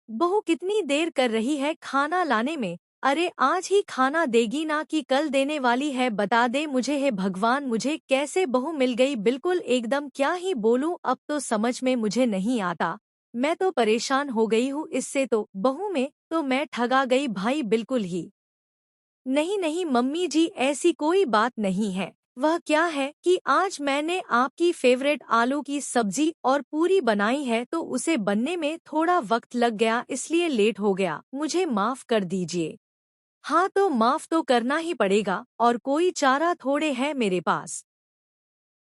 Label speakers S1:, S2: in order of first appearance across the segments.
S1: बहू कितनी देर कर रही है खाना लाने में। अरे आज ही खाना देगी ना कि कल देने वाली है, बता दे मुझे। हे भगवान, मुझे कैसे बहू मिल गई, बिल्कुल एकदम। क्या ही बोलूं, अब तो समझ में मुझे नहीं आता। मैं तो परेशान हो गई हूँ इससे, तो बहू में तो मैं ठगा गई भाई, बिल्कुल ही। नहीं नहीं मम्मी जी, ऐसी कोई बात नहीं है। वह क्या है कि आज मैंने आपकी फेवरेट आलू की सब्जी और पूरी बनाई है, तो उसे बनने में थोड़ा वक्त लग गया, इसलिए लेट हो गया। मुझे माफ कर दीजिए। हाँ, तो माफ तो करना ही पड़ेगा, और कोई चारा थोड़े है मेरे पास।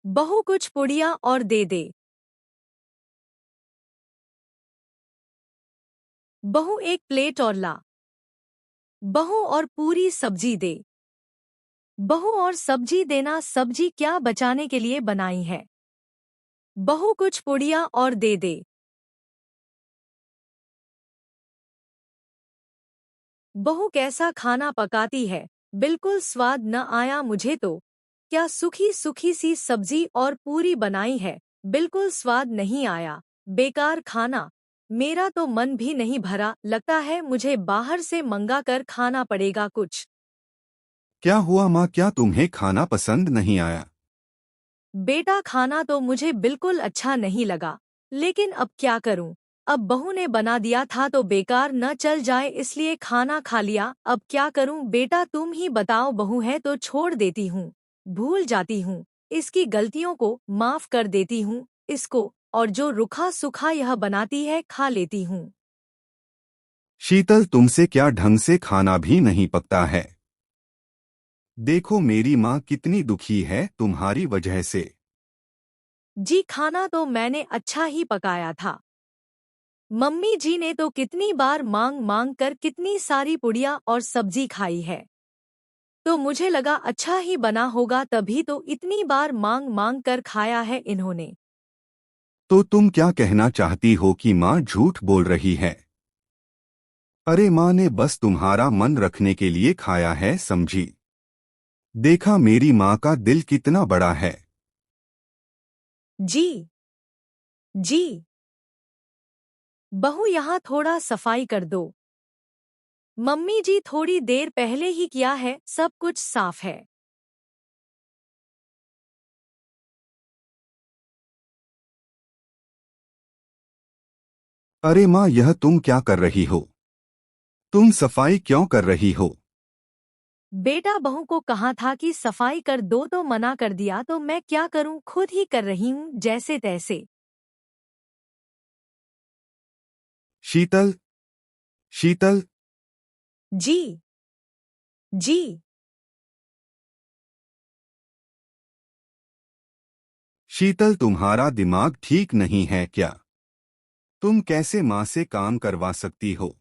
S1: बहू कुछ पुड़िया और दे दे। बहू एक प्लेट और ला। बहू और पूरी सब्जी दे। बहू और सब्जी देना, सब्जी क्या बचाने के लिए बनाई है। बहू कुछ पुड़िया और दे दे। बहू कैसा खाना पकाती है, बिल्कुल स्वाद न आया मुझे तो। क्या सूखी सूखी सी सब्जी और पूरी बनाई है, बिल्कुल स्वाद नहीं आया। बेकार खाना। मेरा तो मन भी नहीं भरा, लगता है मुझे बाहर से मंगा कर खाना पड़ेगा कुछ।
S2: क्या हुआ माँ, क्या तुम्हें खाना पसंद नहीं आया?
S1: बेटा खाना तो मुझे बिल्कुल अच्छा नहीं लगा, लेकिन अब क्या करूं। अब बहू ने बना दिया था तो बेकार न चल जाए, इसलिए खाना खा लिया। अब क्या करूं बेटा, तुम ही बताओ। बहू है तो छोड़ देती हूँ, भूल जाती हूँ, इसकी गलतियों को माफ कर देती हूँ इसको, और जो रूखा सूखा यह बनाती है खा लेती हूँ।
S2: शीतल, तुमसे क्या ढंग से खाना भी नहीं पकता है? देखो मेरी माँ कितनी दुखी है तुम्हारी वजह से।
S1: जी खाना तो मैंने अच्छा ही पकाया था। मम्मी जी ने तो कितनी बार मांग मांग कर कितनी सारी पुड़िया और सब्जी खाई है, तो मुझे लगा अच्छा ही बना होगा, तभी तो इतनी बार मांग मांग कर खाया है इन्होंने।
S2: तो तुम क्या कहना चाहती हो कि माँ झूठ बोल रही है? अरे माँ ने बस तुम्हारा मन रखने के लिए खाया है, समझी? देखा मेरी माँ का दिल कितना बड़ा है।
S1: जी जी। बहू यहाँ थोड़ा सफाई कर दो। मम्मी जी थोड़ी देर पहले ही किया है, सब कुछ साफ है।
S2: अरे माँ, यह तुम क्या कर रही हो? तुम सफाई क्यों कर रही हो?
S1: बेटा बहू को कहा था कि सफाई कर दो तो मना कर दिया, तो मैं क्या करूं, खुद ही कर रही हूं जैसे तैसे।
S2: शीतल, शीतल।
S1: जी जी।
S2: शीतल, तुम्हारा दिमाग ठीक नहीं है क्या? तुम कैसे माँ से काम करवा सकती हो?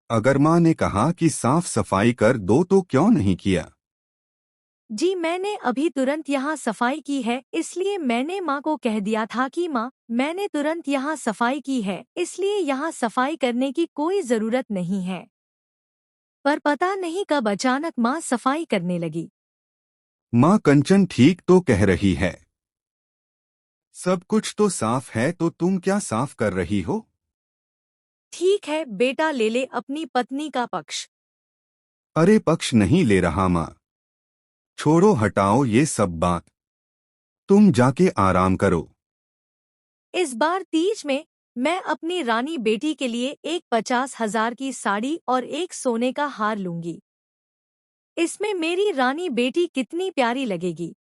S2: अगर माँ ने कहा कि साफ सफाई कर दो तो क्यों नहीं किया?
S1: जी मैंने अभी तुरंत यहाँ सफाई की है, इसलिए मैंने माँ को कह दिया था कि माँ, मैंने तुरंत यहाँ सफाई की है, इसलिए यहाँ सफाई करने की कोई जरूरत नहीं है। पर पता नहीं कब अचानक माँ सफाई करने लगी।
S2: माँ, कंचन ठीक तो कह रही है। सब कुछ तो साफ है, तो तुम क्या साफ कर रही हो?
S1: ठीक है बेटा, ले ले अपनी पत्नी का पक्ष।
S2: अरे पक्ष नहीं ले रहा माँ। छोड़ो, हटाओ ये सब बात। तुम जाके आराम करो।
S1: इस बार तीज में मैं अपनी रानी बेटी के लिए एक 50,000 की साड़ी और एक सोने का हार लूंगी। इसमें मेरी रानी बेटी कितनी प्यारी लगेगी।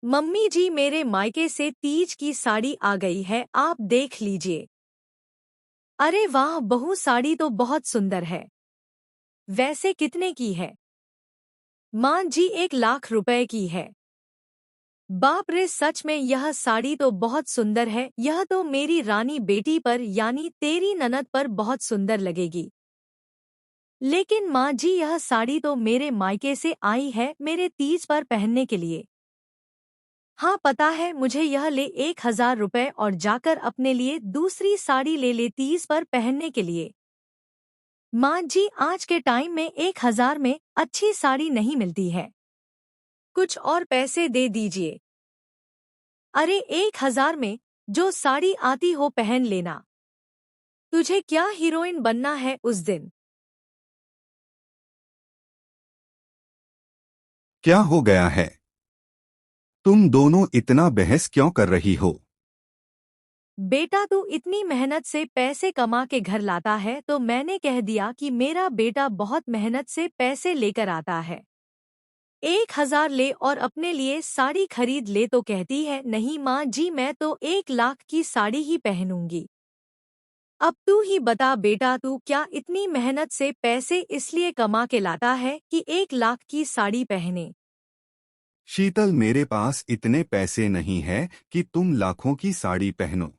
S1: मम्मी जी, मेरे मायके से तीज की साड़ी आ गई है, आप देख लीजिए। अरे वाह बहू, साड़ी तो बहुत सुंदर है। वैसे कितने की है? माँ जी 1 लाख रुपए की है। बाप रे, सच में यह साड़ी तो बहुत सुंदर है, यह तो मेरी रानी बेटी पर यानी तेरी ननद पर बहुत सुंदर लगेगी। लेकिन माँ जी, यह साड़ी तो मेरे मायके से आई है मेरे तीज पर पहनने के लिए। हाँ पता है मुझे, यह ले 1,000 रुपए और जाकर अपने लिए दूसरी साड़ी ले ले तीज पर पहनने के लिए। माँ जी, आज के टाइम में 1,000 में अच्छी साड़ी नहीं मिलती है, कुछ और पैसे दे दीजिए। अरे 1,000 में जो साड़ी आती हो पहन लेना। तुझे क्या हीरोइन बनना है उस दिन?
S2: क्या हो गया है? तुम दोनों इतना बहस क्यों कर रही हो?
S1: बेटा तू इतनी मेहनत से पैसे कमा के घर लाता है तो मैंने कह दिया कि मेरा बेटा बहुत मेहनत से पैसे लेकर आता है। 1,000 ले और अपने लिए साड़ी खरीद ले तो कहती है नहीं माँ जी, मैं तो 1,00,000 की साड़ी ही पहनूंगी। अब तू ही बता बेटा, तू क्या इतनी मेहनत से पैसे इसलिए कमा के लाता है कि 1,00,000 की साड़ी पहने?
S2: शीतल, मेरे पास इतने पैसे नहीं है कि तुम लाखों की साड़ी पहनो।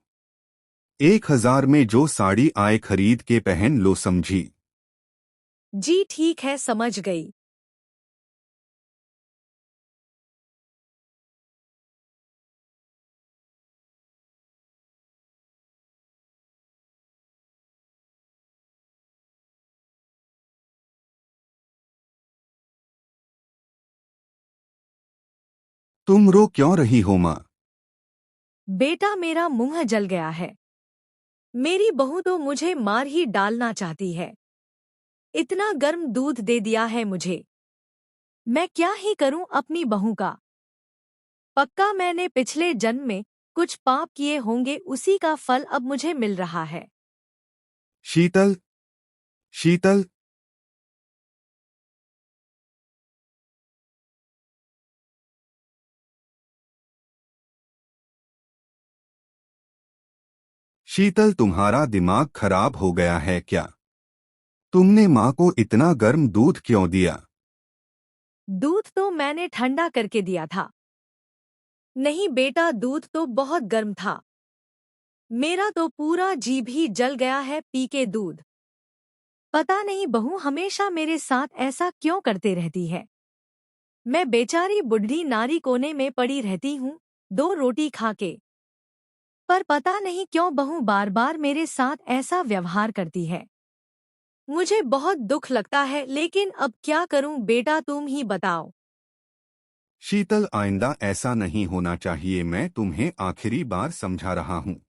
S2: 1,000 में जो साड़ी आए खरीद के पहन लो, समझी?
S1: जी ठीक है, समझ गई।
S2: तुम रो क्यों रही हो माँ?
S1: बेटा मेरा मुंह जल गया है। मेरी बहू तो मुझे मार ही डालना चाहती है। इतना गर्म दूध दे दिया है मुझे। मैं क्या ही करूं अपनी बहू का। पक्का मैंने पिछले जन्म में कुछ पाप किए होंगे, उसी का फल अब मुझे मिल रहा है।
S2: शीतल, शीतल, शीतल, तुम्हारा दिमाग खराब हो गया है क्या? तुमने माँ को इतना गर्म दूध क्यों दिया?
S1: दूध तो मैंने ठंडा करके दिया था। नहीं बेटा, दूध तो बहुत गर्म था। मेरा तो पूरा जीभ ही जल गया है पी के दूध। पता नहीं बहू हमेशा मेरे साथ ऐसा क्यों करते रहती है। मैं बेचारी बुढ़ी नारी कोने में पड़ी रहती हूँ, 2 रोटी खा के। पर पता नहीं क्यों बहू बार बार मेरे साथ ऐसा व्यवहार करती है। मुझे बहुत दुख लगता है, लेकिन अब क्या करूं बेटा, तुम ही बताओ।
S2: शीतल, आइंदा ऐसा नहीं होना चाहिए। मैं तुम्हें आखिरी बार समझा रहा हूँ।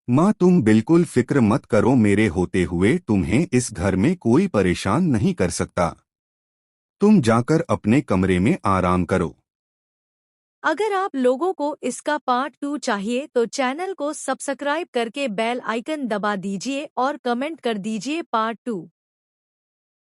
S2: माँ, तुम बिल्कुल फिक्र मत करो। मेरे होते हुए तुम्हें इस घर में कोई परेशान नहीं कर सकता। तुम जाकर अपने कमरे में आराम करो।
S1: अगर आप लोगों को इसका पार्ट 2 चाहिए तो चैनल को सब्सक्राइब करके बेल आइकन दबा दीजिए और कमेंट कर दीजिए पार्ट 2।